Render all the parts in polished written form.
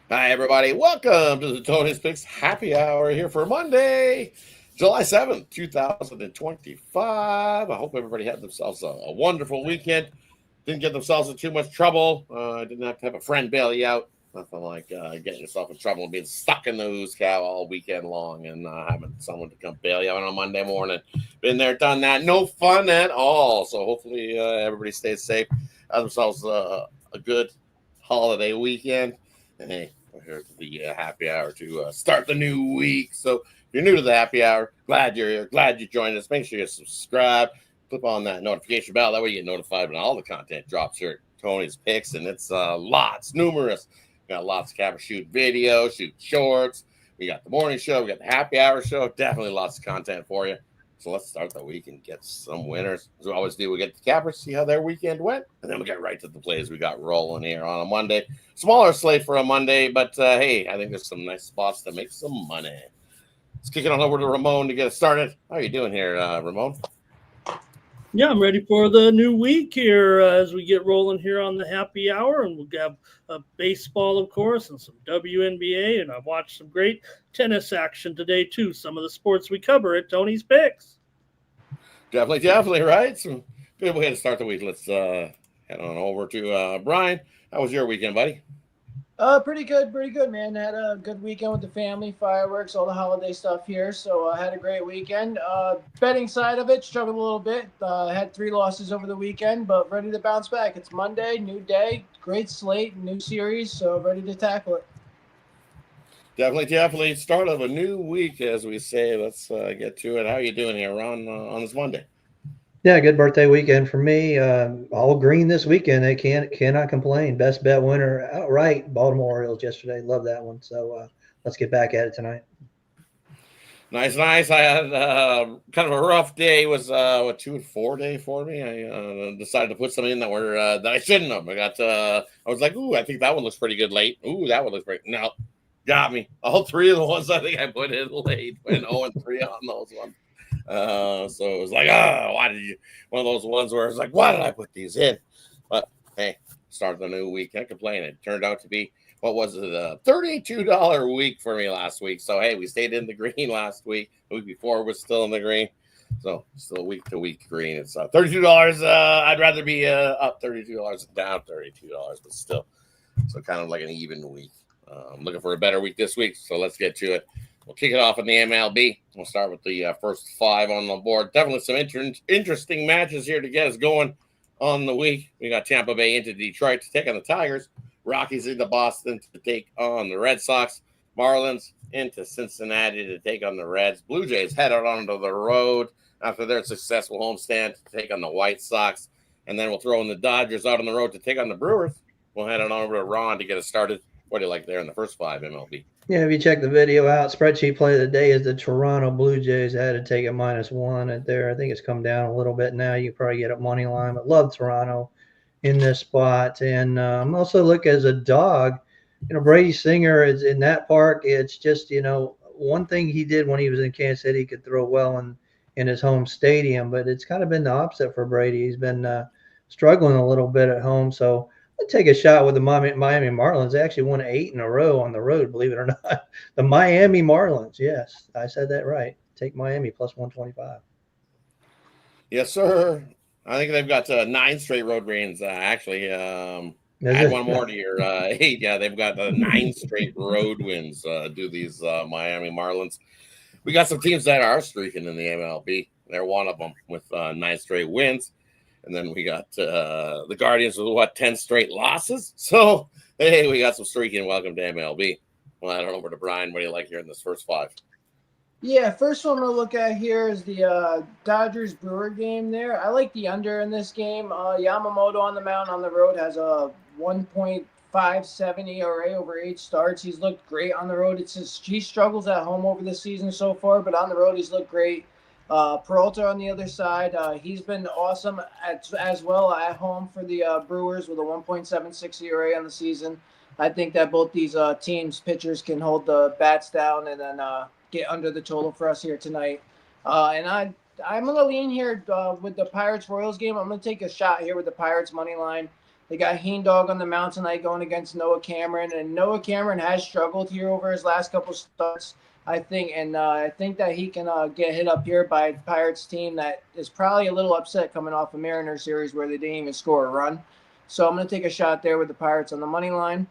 Hi, everybody. Welcome to the Tony's Picks Happy Hour here for Monday, July 7th, 2025. I hope everybody had themselves a wonderful weekend. Didn't get themselves in too much trouble. Didn't have to have a friend bail you out. Nothing like getting yourself in trouble and being stuck in the ooze cow all weekend long and having someone to come bail you out on Monday morning. Been there, done that. No fun at all. So hopefully everybody stays safe. Have themselves a good holiday weekend. And hey, we're here to the happy hour to start the new week. So if you're new to the happy hour, glad you're here. Glad you joined us. Make sure you subscribe. Click on that notification bell. That way you get notified when all the content drops here at Tony's Picks. And it's numerous. We got lots of camera shoot video, shoot shorts. We got the morning show. We got the happy hour show. Definitely lots of content for you. So let's start the week and get some winners. As we always do, we get the cappers, see how their weekend went, and then we get right to the plays we got rolling here on a Monday. Smaller slate for a Monday, but hey, I think there's some nice spots to make some money. Let's kick it on over to Ramon to get us started. How are you doing here, Ramon? Yeah, I'm ready for the new week here as we get rolling here on the happy hour. And we'll have baseball, of course, and some WNBA. And I've watched some great tennis action today, too. Some of the sports we cover at Tony's Picks. Definitely, right? So good way to start the week. Let's head on over to Brian. How was your weekend, buddy? Pretty good, man. Had a good weekend with the family, fireworks, all the holiday stuff here. So I had a great weekend. Betting side of it, struggled a little bit. Had three losses over the weekend, but ready to bounce back. It's Monday, new day, great slate, new series, so ready to tackle it. Definitely. Start of a new week, as we say. Let's get to it. How are you doing here, Ron, on this Monday? Yeah, good birthday weekend for me. All green this weekend. They cannot complain. Best bet winner outright. Baltimore Orioles yesterday. Love that one. So let's get back at it tonight. Nice. I had kind of a rough day. It was 2 and 4 day for me. I decided to put some in that were that I shouldn't have. I was like, ooh, I think that one looks pretty good late. Ooh, that one looks great. No, got me. All three of the ones I think I put in late. Went 0-3 on those ones. So it was like, why did you? One of those ones where it's like, why did I put these in? But hey, start the new week. Can't complain. It turned out to be what was it, a $32 week for me last week. So hey, we stayed in the green last week. The week before was still in the green. So still week to week green. It's $32. I'd rather be up $32 and down $32, but still, so kind of like an even week. I'm looking for a better week this week. So let's get to it. We'll kick it off in the MLB. We'll start with the first five on the board. Definitely some interesting matches here to get us going on the week. We got Tampa Bay into Detroit to take on the Tigers. Rockies into Boston to take on the Red Sox. Marlins into Cincinnati to take on the Reds. Blue Jays head out onto the road after their successful homestand to take on the White Sox. And then we'll throw in the Dodgers out on the road to take on the Brewers. We'll head on over to Ron to get us started. What do you like there in the first five, MLB? Yeah, if you check the video out, spreadsheet play of the day is the Toronto Blue Jays. I had to take a -1 at there. I think it's come down a little bit now. You can probably get a money line, but love Toronto in this spot. And I'm also look as a dog. Brady Singer is in that park. It's just one thing he did when he was in Kansas City, he could throw well in his home stadium, but it's kind of been the opposite for Brady. He's been struggling a little bit at home, so I'll take a shot with the Miami Marlins. They actually won 8 in a row on the road, believe it or not. The Miami Marlins. Yes, I said that right. Take Miami plus 125. Yes, sir. I think they've got 9 straight road wins. Actually, Is add it? one more to your 8. Yeah, they've got 9 straight road wins. Do these Miami Marlins? We got some teams that are streaking in the MLB. They're one of them with 9 straight wins. And then we got the Guardians with 10 straight losses. So hey, we got some streaking. Welcome to MLB. Well, I don't know over to Brian. What do you like here in this first five? Yeah, first one I'm going to look at here is the Dodgers-Brewer game there. I like the under in this game. Yamamoto on the mound on the road has a 1.57 ERA over 8 starts. He's looked great on the road. It's just he struggles at home over the season so far, but on the road he's looked great. Peralta on the other side, he's been awesome as well at home for the Brewers with a 1.76 ERA on the season. I think that both these teams pitchers can hold the bats down and then get under the total for us here tonight. I'm gonna lean here with the Pirates Royals game. I'm gonna take a shot here with the Pirates money line. They got Heen Dog on the mound tonight going against Noah Cameron, and Noah Cameron has struggled here over his last couple starts, I think, and I think that he can get hit up here by a Pirates team that is probably a little upset coming off a Mariners series where they didn't even score a run. So I'm going to take a shot there with the Pirates on the money line.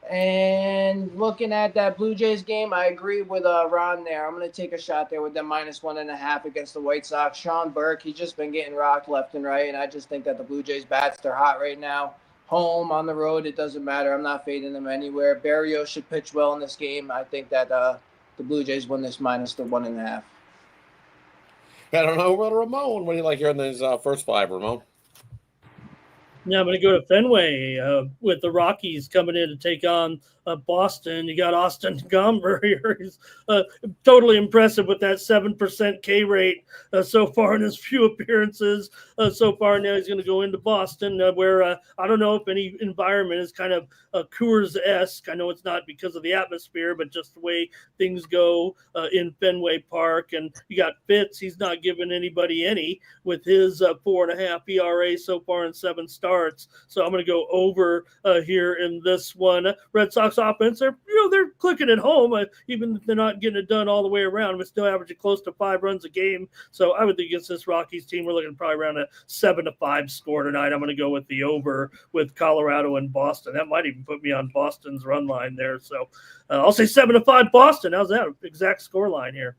And looking at that Blue Jays game, I agree with Ron there. I'm going to take a shot there with them -1.5 against the White Sox. Sean Burke, he's just been getting rocked left and right, and I just think that the Blue Jays bats, they're hot right now. Home, on the road, it doesn't matter. I'm not fading them anywhere. Barrios should pitch well in this game. I think that the Blue Jays win this -1.5. I don't know about Ramon. What do you like here in these first five, Ramon? Yeah, I'm going to go to Fenway with the Rockies coming in to take on Boston. You got Austin Gomber here. He's totally impressive with that 7% K rate so far in his few appearances so far. Now he's going to go into Boston where I don't know if any environment is kind of Coors-esque. I know it's not because of the atmosphere, but just the way things go in Fenway Park. And you got Fitz. He's not giving anybody any with his 4.5 ERA so far in 7 starts. So I'm going to go over here in this one. Red Sox offense, they're clicking at home, even if they're not getting it done all the way around. They're still averaging close to 5 runs a game. So I would think against this Rockies team, we're looking probably around a 7-5 score tonight. I'm going to go with the over with Colorado and Boston. That might even put me on Boston's run line there. So I'll say 7-5 Boston. How's that exact score line here?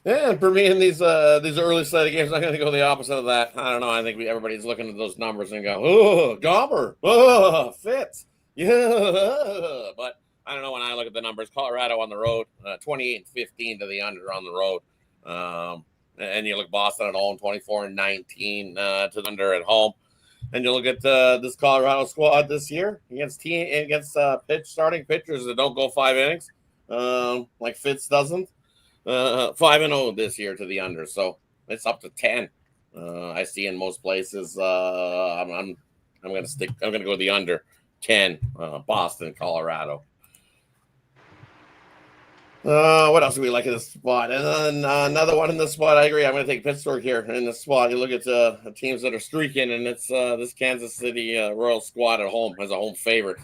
Yeah, for me in these early slate of games, I'm going to go the opposite of that. I don't know. I think everybody's looking at those numbers and go, oh, Gomber, oh, Fitz, yeah. But I don't know. When I look at the numbers, Colorado on the road, 28-15 to the under on the road, and you look Boston at home, 24-19 to the under at home, and you look at this Colorado squad this year against starting pitchers that don't go 5 innings, like Fitz doesn't. 5-0 this year to the under, so it's up to 10. I see in most places. I'm gonna go the under 10. Boston, Colorado. What else do we like in this spot? And then another one in this spot. I agree. I'm going to take Pittsburgh here in this spot. You look at teams that are streaking, and it's this Kansas City Royals squad at home as a home favorite.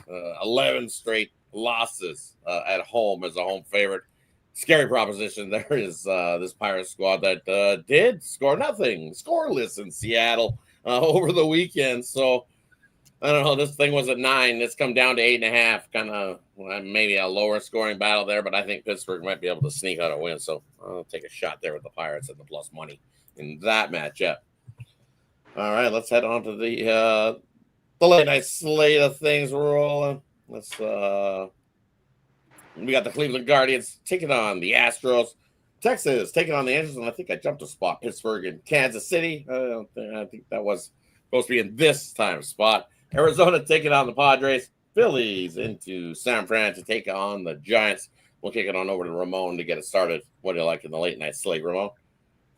11 straight losses at home as a home favorite. Scary proposition. There is this Pirates squad that did score nothing, scoreless in Seattle over the weekend. So I don't know. This thing was at 9. It's come down to 8.5. Kind of maybe a lower scoring battle there, but I think Pittsburgh might be able to sneak out a win. So I'll take a shot there with the Pirates at the plus money in that matchup. All right, let's head on to the late night slate of things rolling. We got the Cleveland Guardians taking on the Astros. Texas taking on the Angels, and I think I jumped a spot. Pittsburgh and Kansas City. I think that was supposed to be in this time spot. Arizona taking on the Padres. Phillies into San Fran to take on the Giants. We'll kick it on over to Ramon to get it started. What do you like in the late night slate, Ramon?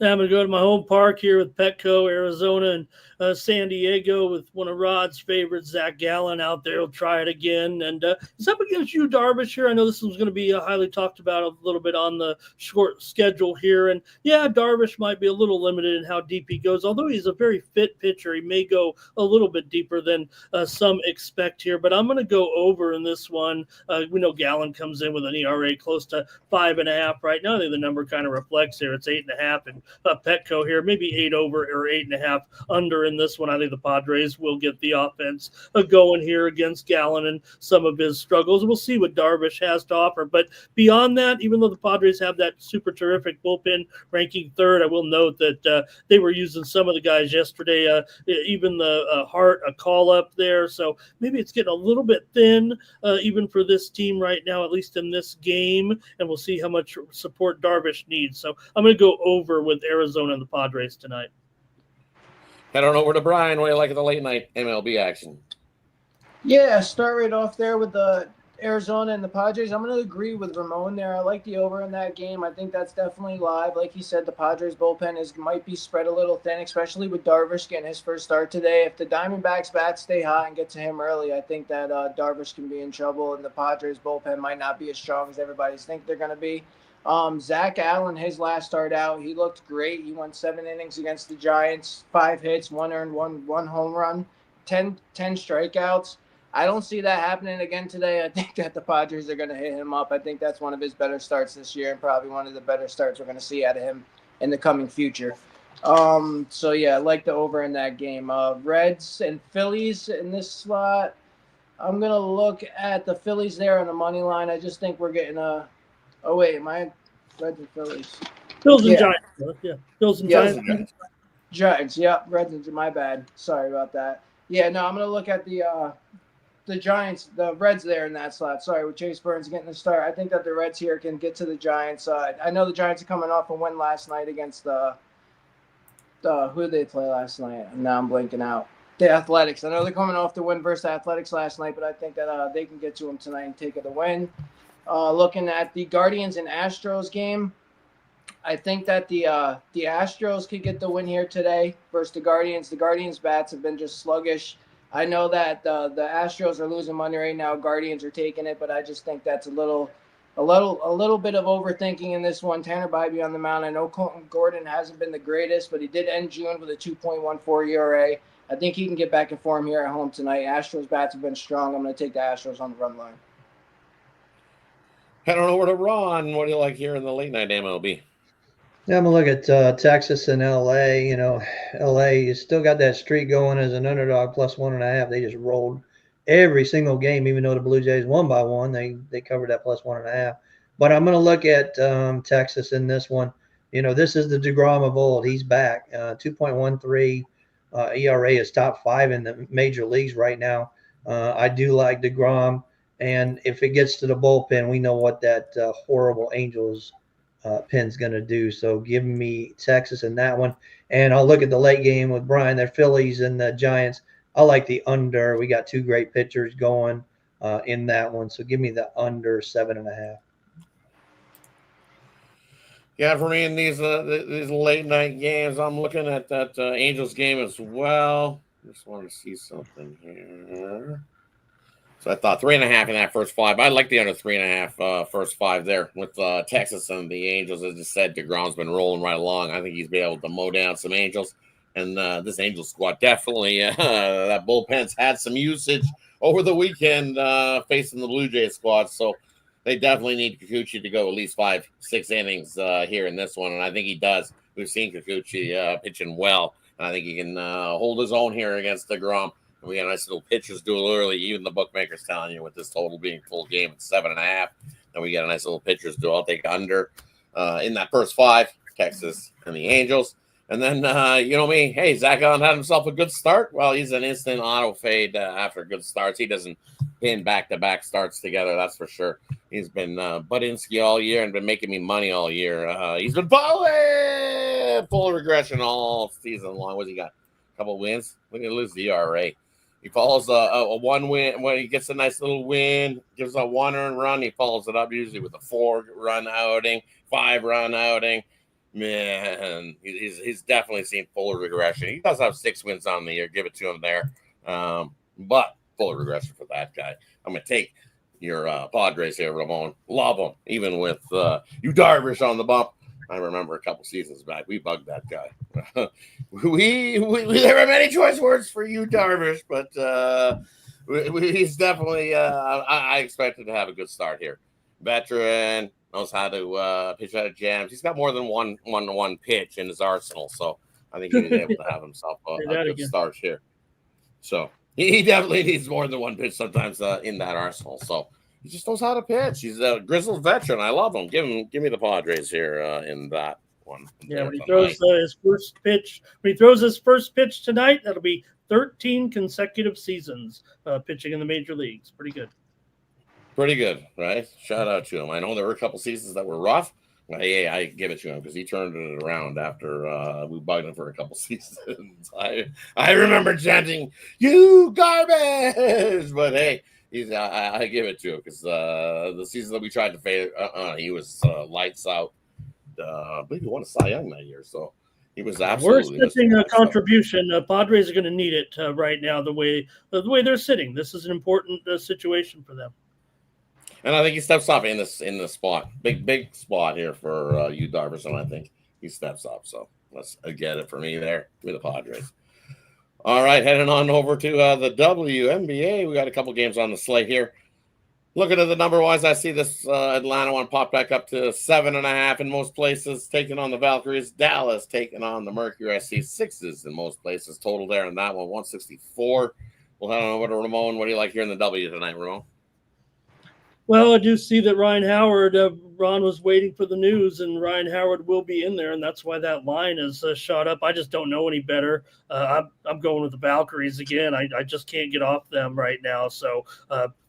I'm going to go to my home park here with Petco, Arizona, and San Diego with one of Rod's favorites, Zach Gallen, out there. He'll try it again. And it's up against you, Darvish, here. I know this was going to be highly talked about a little bit on the short schedule here. And, yeah, Darvish might be a little limited in how deep he goes. Although he's a very fit pitcher, he may go a little bit deeper than some expect here. But I'm going to go over in this one. We know Gallen comes in with an ERA close to 5.5 right now. I think the number kind of reflects here. It's 8.5. And Petco here, maybe 8 over or 8.5 under in this one. I think the Padres will get the offense going here against Gallen and some of his struggles. We'll see what Darvish has to offer. But beyond that, even though the Padres have that super terrific bullpen ranking 3rd, I will note that they were using some of the guys yesterday, even the Hart, a call up there. So maybe it's getting a little bit thin even for this team right now, at least in this game. And we'll see how much support Darvish needs. So I'm going to go over with Arizona and the Padres tonight. Head on over to Brian. What do you like at the late night MLB action? Yeah, start right off there with the Arizona and the Padres. I'm going to agree with Ramon there. I like the over in that game. I think that's definitely live. Like he said, the Padres bullpen might be spread a little thin, especially with Darvish getting his first start today. If the Diamondbacks bats stay hot and get to him early, I think that Darvish can be in trouble, and the Padres bullpen might not be as strong as everybody's think they're going to be. Zach Allen, his last start out, he looked great. He went 7 innings against the Giants, 5 hits, 1 earned, one home run, 10 strikeouts. I don't see that happening again today. I think that the Padres are going to hit him up. I think that's one of his better starts this year and probably one of the better starts we're going to see out of him in the coming future. So, yeah, I like the over in that game. Reds and Phillies in this slot. I'm going to look at the Phillies there on the money line. I just think we're getting a – oh, wait, my Reds and Phillies. Bills and Yeah. Giants. Yeah, Bills and Yeah, Giants. Giants, yep. Reds and my bad. Sorry about that. Yeah, no, I'm going to look at the Giants, the Reds there in that slot. Sorry, with Chase Burns getting the start. I think that the Reds here can get to the Giants. I know the Giants are coming off a win last night against who did they play last night? Now I'm blanking out. The Athletics. I know they're coming off the win versus the Athletics last night, but I think that they can get to them tonight and take it a win. Looking at the Guardians and Astros game, I think that the Astros could get the win here today versus the Guardians. The Guardians' bats have been just sluggish. I know that the Astros are losing money right now. Guardians are taking it, but I just think that's a little bit of overthinking in this one. Tanner Bybee on the mound. I know Colton Gordon hasn't been the greatest, but he did end June with a 2.14 ERA. I think he can get back in form here at home tonight. Astros bats have been strong. I'm going to take the Astros on the run line. I don't know where to run. What do you like here in the late night MLB? Yeah, I'm going to look at Texas and LA. You know, LA you still got that streak going as an underdog plus 1.5. They just rolled every single game, even though the Blue Jays won by 1. They covered that plus 1.5. But I'm going to look at Texas in this one. You know, this is the DeGrom of old. He's back. 2.13 ERA is top 5 in the major leagues right now. I do like DeGrom. And if it gets to the bullpen, we know what that horrible Angels pin's going to do. So give me Texas in that one. And I'll look at the late game with Brian, their Phillies and the Giants. I like the under. We got 2 great pitchers going in that one. So give me the under 7.5. Yeah, for me in these late night games, I'm looking at that Angels game as well. Just want to see something here. So I thought 3.5 in that first 5. I like the under 3.5 first 5 there with Texas and the Angels. As I said, DeGrom's been rolling right along. I think he's been able to mow down some Angels. And this Angels squad definitely, that bullpen's had some usage over the weekend facing the Blue Jays squad. So they definitely need Kikuchi to go at least 5-6 innings here in this one. And I think he does. We've seen Kikuchi pitching well. And I think he can hold his own here against DeGrom. We got a nice little pitchers duel early. Even the bookmakers telling you with this total being full game at 7.5. And we got a nice little pitchers duel. I'll take under in that first 5, Texas and the Angels. And then, you know me, hey, Zach Allen had himself a good start. Well, he's an instant auto fade after good starts. He doesn't pin back-to-back starts together, that's for sure. He's been Budinsky all year and been making me money all year. He's been full regression all season long. What's he got? A couple wins? Look at lose the ERA. He follows a 1 win when he gets a nice little win, gives a 1 earned run. He follows it up usually with a 4-run outing, 5-run outing. Man, he's definitely seen full regression. He does have 6 wins on the year. Give it to him there. But full regression for that guy. I'm going to take your Padres here, Ramon. Love them, even with you Darvish on the bump. I remember a couple seasons back, we bugged that guy. we there were many choice words for you, Darvish, but he's definitely. I expected to have a good start here. Veteran, knows how to pitch out of jams. He's got more than one pitch in his arsenal, so I think he's able to have himself a good start here. So he definitely needs more than one pitch sometimes in that arsenal. So. He just knows how to pitch. He's a grizzled veteran. I love him. Give me the Padres here in that one. Yeah, when he throws his first pitch, tonight, that'll be 13 consecutive seasons pitching in the major leagues. Pretty good. Pretty good, right? Shout out to him. I know there were a couple seasons that were rough. But hey, I give it to him because he turned it around after we bugged him for a couple seasons. I remember chanting, "You garbage!" But hey. I give it to him because the season that we tried to fade, he was lights out. I believe he won a Cy Young that year, so he was absolutely. We're sitting a contribution. Padres are going to need it right now. The way they're sitting, this is an important situation for them. And I think he steps up in the spot. Big spot here for you, Darvison. I think he steps up. So let's get it for me there with the Padres. All right, heading on over to the WNBA. We got a couple games on the slate here. Looking at the number wise, I see this Atlanta one pop back up to 7.5 in most places, taking on the Valkyries. Dallas taking on the Mercury. I see 6s in most places. Total there on that one, 164. Well, I don't know what Ramon. What do you like here in the W tonight, Ramon? Well, I do see that Ryan Howard, Ron was waiting for the news, and Ryan Howard will be in there, and that's why that line is shot up. I just don't know any better. I'm going with the Valkyries again. I just can't get off them right now, so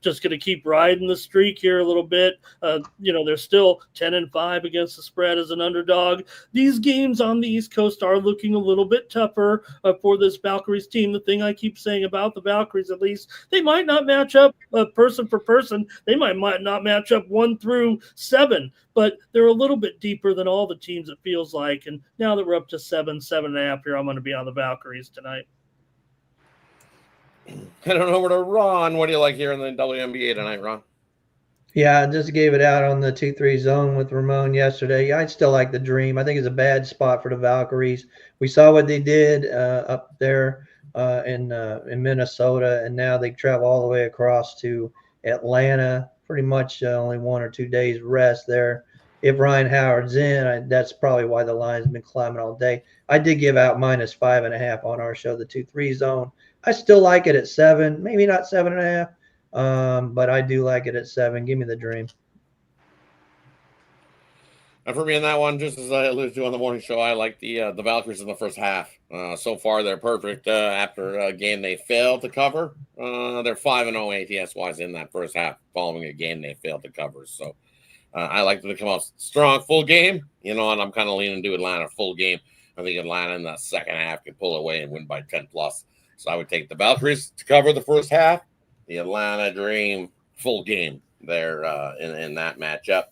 just going to keep riding the streak here a little bit. They're still 10-5 against the spread as an underdog. These games on the East Coast are looking a little bit tougher for this Valkyries team. The thing I keep saying about the Valkyries, at least, they might not match up person for person. They might not match up 1 through 7, but they're a little bit deeper than all the teams, it feels like. And now that we're up to 7.5 here, I'm going to be on the Valkyries tonight. Heading over to Ron. What do you like here in the WNBA tonight, Ron? Yeah, I just gave it out on the 2-3 zone with Ramon yesterday. I still like the Dream. I think it's a bad spot for the Valkyries. We saw what they did up there in Minnesota, and now they travel all the way across to Atlanta. Pretty much only 1 or 2 days rest there. If Ryan Howard's in, that's probably why the line's been climbing all day. I did give out -5.5 on our show, the 2-3 zone. I still like it at 7, maybe not 7.5, but I do like it at 7. Give me the Dream. And for me in that one, just as I alluded to on the morning show, I like the Valkyries in the first half. So far, they're perfect after a game they failed to cover. They're 5-0 ATS-wise in that first half following a game they failed to cover. So I like them to come out strong, full game, and I'm kind of leaning to Atlanta full game. I think Atlanta in the second half can pull away and win by 10+. So I would take the Valkyries to cover the first half, the Atlanta Dream full game there in that matchup.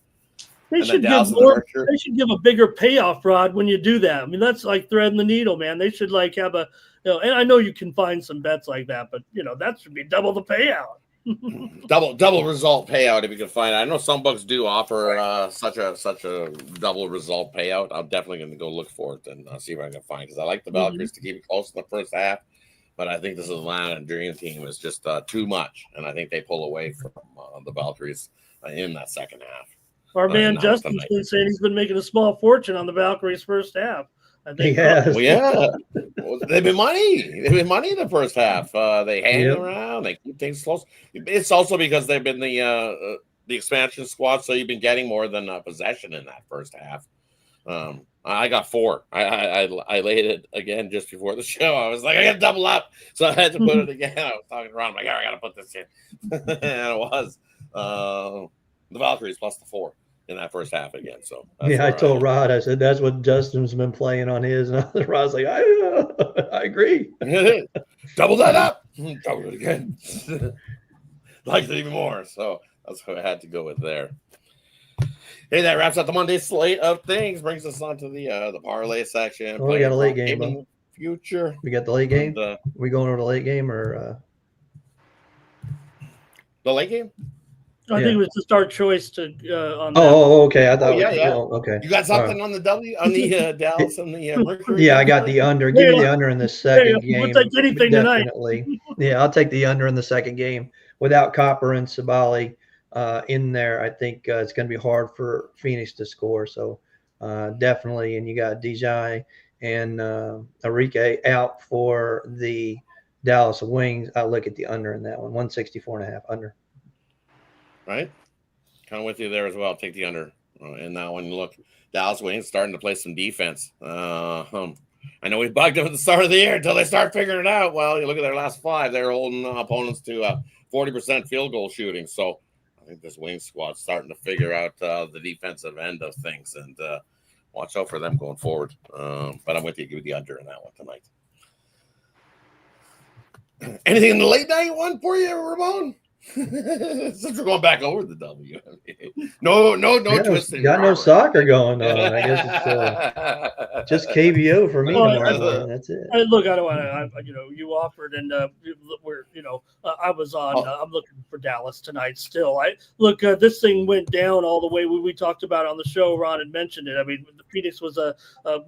They should give a bigger payoff, Rod, when you do that. I mean, that's like threading the needle, man. They should have a, and I know you can find some bets like that, but that should be double the payout. double result payout if you can find it. I know some books do offer such a double result payout. I'm definitely going to go look for it and see what I can find, because I like the Valkyries to keep it close in the first half, but I think this Atlanta Dream team is just too much, and I think they pull away from the Valkyries in that second half. Our man Justin's been saying he's been making a small fortune on the Valkyries first half. I think. Well, yeah. They've been money. They've been money in the first half. They hang around. They keep things close. It's also because they've been the expansion squad, so you've been getting more than possession in that first half. I got 4. I laid it again just before the show. I was like, I got to double up, so I had to put it again. I was talking to Ron. I'm like, I got to put this in, and it was the Valkyries plus the 4 in that first half again. So I told Rod, I said that's what Justin's been playing on his, and Rod's like, I agree. Double that up, double it again. Liked it even more. So that's what I had to go with there. Hey, that wraps up the Monday slate of things. Brings us on to the parlay section. Oh, we got a late game in the future. We got the late game. We going over the late game or the late game? I think it was the start choice to on that. Okay. I thought okay. You got something on the W on the Dallas and the Mercury? Yeah, I got the under. Give me the under in the second game. We'll take anything definitely. Tonight. Yeah, I'll take the under in the second game. Without Copper and Sabali in there, I think it's going to be hard for Phoenix to score. So definitely, and you got DJ and Enrique out for the Dallas Wings. I'll look at the under in that one, 164.5 under. Right, kind of with you there as well. Take the under in that one. Look, Dallas Wings starting to play some defense. I know we bugged them at the start of the year until they start figuring it out. Well, you look at their last 5; they're holding opponents to 40% field goal shooting. So I think this Wings squad's starting to figure out the defensive end of things, and watch out for them going forward. But I'm with you. Give me the under in that one tonight. Anything in the late night one for you, Ramon? Since we're going back over the W, no twisting. Got no soccer going on. I guess it's Just KBO for me Oh, tomorrow morning. That's it. Look, I don't want to. You offered, and we're, I was on. I'm looking for Dallas tonight. Still, this thing went down all the way. We talked about it on the show. Ron had mentioned it. I mean, the Phoenix was a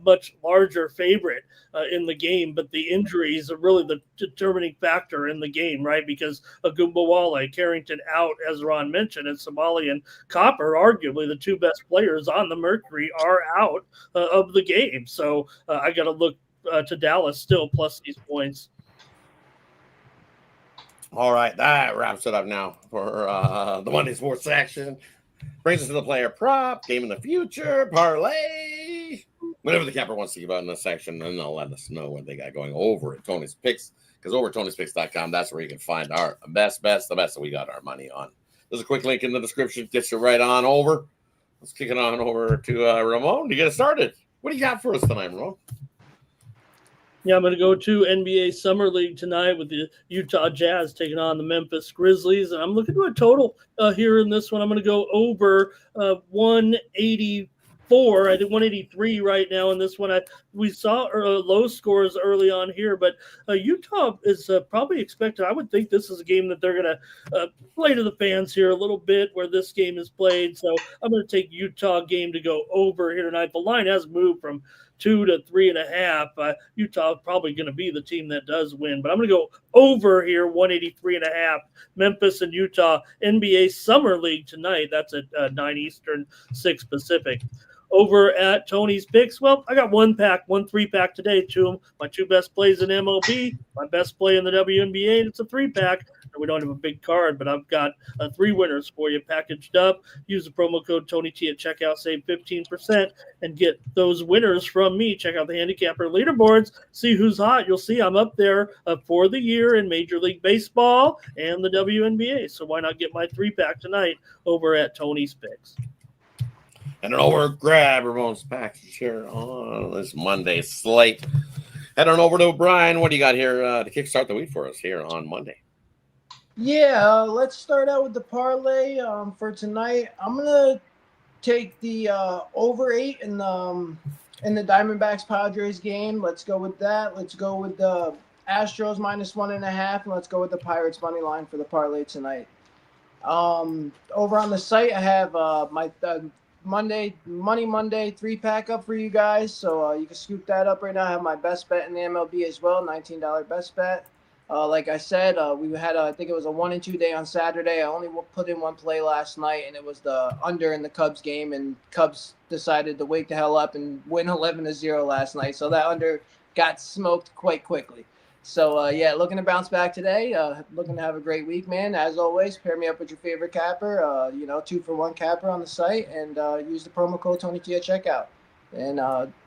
much larger favorite in the game, but the injuries are really the determining factor in the game, right? Because Agumbawale, Carrington out, as Ron mentioned, and Somali and Copper, arguably the two best players on the Mercury, are out of the game. So I got to look to Dallas still plus these points. All right, that wraps it up now for the Monday Sports section. Brings us to the player prop, game in the future, parlay, whatever the capper wants to give out in this section, and they'll let us know what they got going over at Tony's Picks, because over at Tony'sPicks.com, that's where you can find our best bets, the best that we got our money on. There's a quick link in the description, gets you right on over. Let's kick it on over to Ramon to get it started. What do you got for us tonight, Ramon? Yeah, I'm going to go to NBA Summer League tonight with the Utah Jazz taking on the Memphis Grizzlies. And I'm looking to a total here in this one. I'm going to go over 184. I did 183 right now in this one. We saw low scores early on here, but Utah is probably expected. I would think this is a game that they're going to play to the fans here a little bit where this game is played. So I'm going to take Utah game to go over here tonight. The line has moved from 2 to 3.5. Utah probably going to be the team that does win, but I'm going to go over here 183.5. Memphis and Utah NBA Summer League tonight. That's at 9 Eastern, 6 Pacific. Over at Tony's Picks, well, I got one 3-pack today. My two best plays in MLB, my best play in the WNBA, and it's a 3-pack. We don't have a big card, but I've got 3 winners for you packaged up. Use the promo code TonyT at checkout, save 15%, and get those winners from me. Check out the handicapper leaderboards, see who's hot. You'll see I'm up there for the year in Major League Baseball and the WNBA. So why not get my 3-pack tonight over at Tony's Picks? And over grab Ramon's package here on this Monday slate. Head on over to Brian. What do you got here to kickstart the week for us here on Monday? Yeah, let's start out with the parlay for tonight. I'm gonna take the over 8 in the Diamondbacks Padres game. Let's go with that. Let's go with the Astros -1.5, and let's go with the Pirates money line for the parlay tonight. Over on the site, I have my Monday 3-pack up for you guys, so you can scoop that up right now. I have my best bet in the MLB as well, $19 best bet. Like I said, we had I think it was a 1 and 2 day on Saturday. I only put in one play last night, and it was the under in the Cubs game, and Cubs decided to wake the hell up and win 11-0 last night. So that under got smoked quite quickly. So, looking to bounce back today. Looking to have a great week, man. As always, pair me up with your favorite capper. 2-for-1 capper on the site, and use the promo code TonyT at checkout. And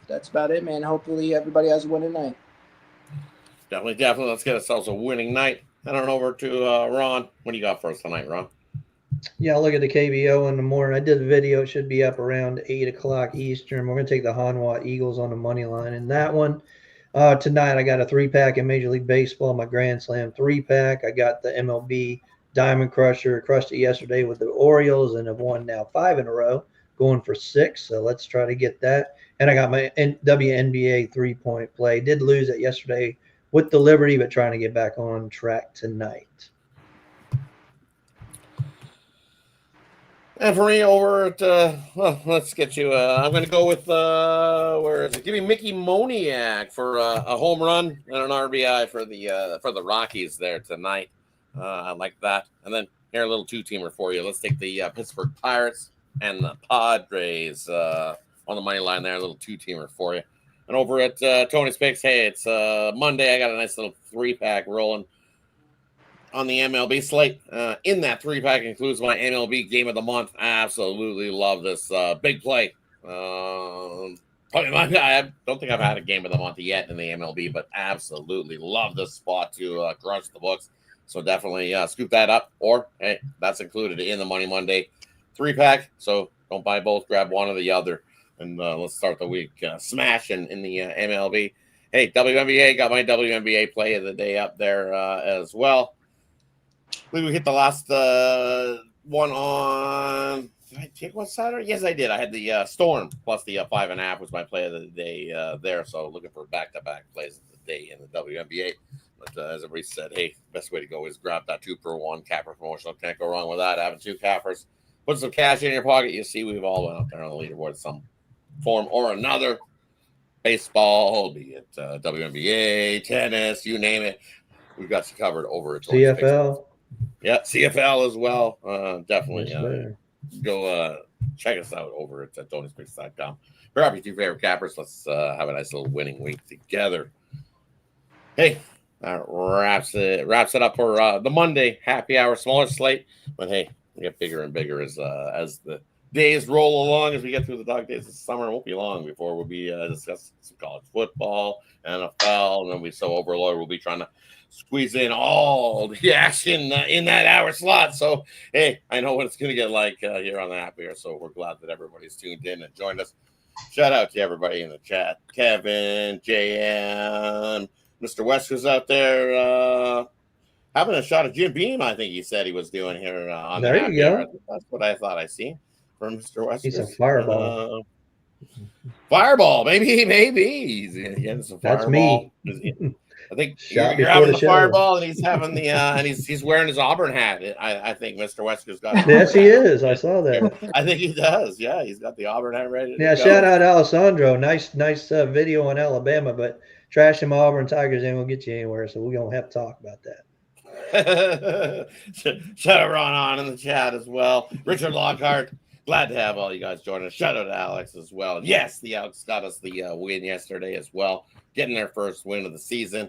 that's about it, man. Hopefully everybody has a winning night. Definitely. Let's get ourselves a winning night. Head on over to Ron. What do you got for us tonight, Ron? Yeah, I'll look at the KBO in the morning. I did the video. It should be up around 8 o'clock Eastern. We're going to take the Hanwha Eagles on the money line. And that one, tonight I got a 3-pack in Major League Baseball, my Grand Slam 3-pack. I got the MLB Diamond Crusher. Crushed it yesterday with the Orioles and have won now 5 in a row, going for 6. So let's try to get that. And I got my WNBA 3-point play. Did lose it yesterday with the Liberty, but trying to get back on track tonight. And for me, over at let's get you. I'm going to go with where is it? Give me Mickey Moniak for a home run and an RBI for the Rockies there tonight. I like that. And then here a little 2-teamer for you. Let's take the Pittsburgh Pirates and the Padres on the money line there. A little 2-teamer for you. And over at Tony's Picks, hey, it's Monday. I got a nice little 3-pack rolling on the MLB slate. In that 3-pack includes my MLB Game of the Month. I absolutely love this big play. I don't think I've had a Game of the Month yet in the MLB, but absolutely love this spot to crush the books. So definitely scoop that up. Or, hey, that's included in the Money Monday 3-pack. So don't buy both. Grab one or the other. And let's start the week smashing in the MLB. Hey, WNBA, got my WNBA play of the day up there as well. I believe we hit the last one on Did I take one Saturday? Yes, I did. I had the Storm plus the 5.5 was my play of the day there. So looking for back-to-back plays of the day in the WNBA. But as everybody said, hey, best way to go is grab that 2-for-1 capper promotional. Can't go wrong with that. Having 2 cappers. Put some cash in your pocket. You see we've all went out there on the leaderboard in some form or another. Baseball, be it WNBA, tennis, you name it. We've got you covered over at CFL. Yeah, CFL as well. Definitely go check us out over at TonySpicks.com. Grab your 2 favorite cappers. Let's have a nice little winning week together. Hey, that wraps it up for the Monday happy hour. Smaller slate, but hey, we get bigger and bigger as the days roll along, as we get through the dog days of summer. It won't be long before we'll be discussing some college football, NFL, and then we so overload we'll be trying to squeeze in all the action in that hour slot. So hey, I know what it's going to get like here on the app here. So we're glad that everybody's tuned in and joined us. Shout out to everybody in the chat: Kevin, JM, Mr. West, who's out there having a shot of Jim Beam. I think he said he was doing here on there the app you go. here. That's what I thought I seen from Mr. West. He's a fireball. Fireball, maybe he's getting some That's fireball. me. I think Shot you're before having the the show. fireball, and he's having the and he's wearing his Auburn hat. I think Mr. Wesker's got. Yes, he is. I saw that. I think he does. Yeah, he's got the Auburn hat ready. Yeah, to shout go. out Alessandro. Nice video on Alabama, but trashing my Auburn Tigers ain't gonna get you anywhere. So we're gonna have to talk about that. Shout out Ron on in the chat as well. Richard Lockhart. Glad to have all you guys join us. Shout out to Alex as well. Yes, the Alex got us the win yesterday as well, getting their first win of the season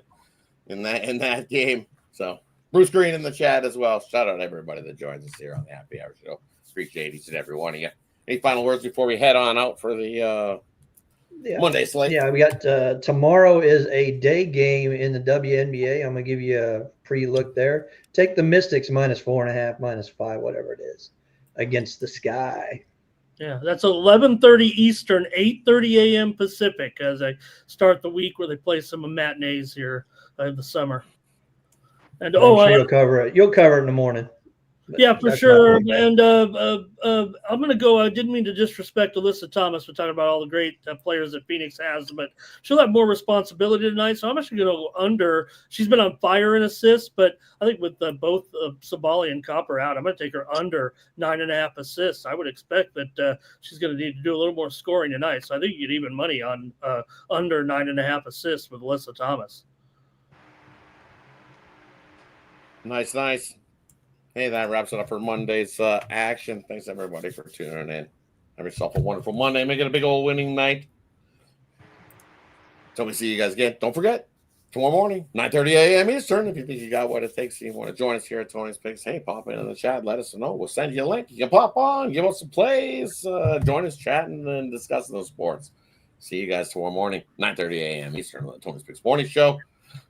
in that game. So Bruce Green in the chat as well. Shout out to everybody that joins us here on the Happy Hour Show. Appreciate each and every one of you. Any final words before we head on out for the Monday slate? Yeah, we got tomorrow is a day game in the WNBA. I'm gonna give you a pre-look there. Take the Mystics -4.5, -5, whatever it is, against the Sky. Yeah, that's 11:30 Eastern, 8:30 a.m. Pacific as I start the week where they play some matinees here in the summer. And I'm sure you'll cover it. You'll cover it in the morning. Yeah, for sure. And I'm going to go. I didn't mean to disrespect Alyssa Thomas. We're talking about all the great players that Phoenix has, but she'll have more responsibility tonight. So I'm actually going to go under. She's been on fire in assists, but I think with both Sabali and Copper out, I'm going to take her under 9.5 assists. I would expect that she's going to need to do a little more scoring tonight. So I think you get even money on under 9.5 assists with Alyssa Thomas. Nice. Hey, that wraps it up for Monday's action. Thanks, everybody, for tuning in. Have yourself a wonderful Monday. Make it a big old winning night. Until we see you guys again, don't forget, tomorrow morning, 9:30 a.m. Eastern. If you think you got what it takes, you want to join us here at Tony's Picks, hey, pop in the chat. Let us know. We'll send you a link. You can pop on, give us some plays, join us chatting and discussing those sports. See you guys tomorrow morning, 9:30 a.m. Eastern on the Tony's Picks Morning Show.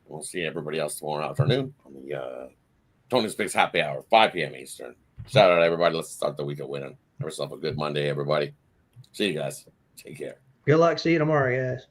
We'll see everybody else tomorrow afternoon on the Tony's Picks Happy Hour, 5 p.m. Eastern. Shout out to everybody. Let's start the week of winning. Have yourself a good Monday, everybody. See you guys. Take care. Good luck. See you tomorrow, guys.